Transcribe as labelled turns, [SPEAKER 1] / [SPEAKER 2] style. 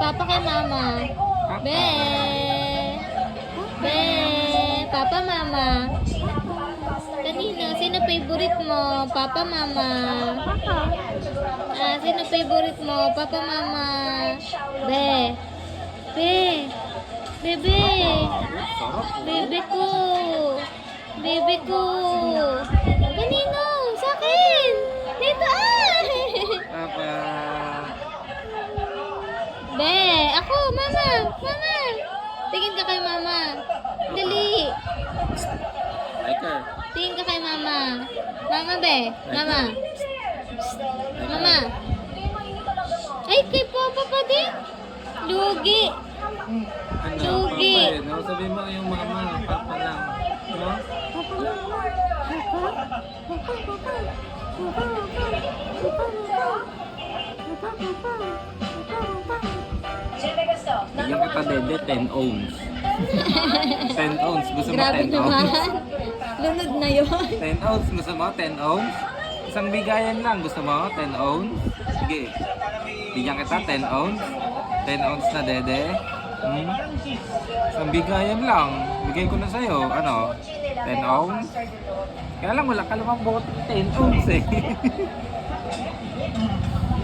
[SPEAKER 1] Papa kay mama. Be. Be. Papa, mama. Kanino? Sino favorite mo? Papa, mama. Sino favorite mo? Papa, mama. Be. Be. Bebe. Bebe ko. Bebe ko. Kanino? Sa akin. Dito
[SPEAKER 2] Papa.
[SPEAKER 1] Be. Ako. Mama. Mama. Tingin ka kay mama. Dali.
[SPEAKER 2] Like her.
[SPEAKER 1] Tingin ka kay mama. Mama, be. Mama. Mama. Ay, kay Papa pa din. Lugi.
[SPEAKER 2] Ano?
[SPEAKER 1] Lugi.
[SPEAKER 2] Papa, no? Sabi mo yung mama, papa lang. No? Bigyan kita dede, 10 ohms. 10 ohms. Gusto mo
[SPEAKER 1] Grabe
[SPEAKER 2] 10
[SPEAKER 1] naman.
[SPEAKER 2] ohms?
[SPEAKER 1] Lunod na yun.
[SPEAKER 2] 10 ohms. Gusto mo 10 ohms? Isang bigayan lang. Gusto mo 10 ohms? Sige. Bigyan kita 10 ohms. 10 ohms na dede. Isang bigayan lang. Bigay ko na sa'yo. Ano? 10 ohms? Kaya lang wala ka namang buot 10 ohms eh.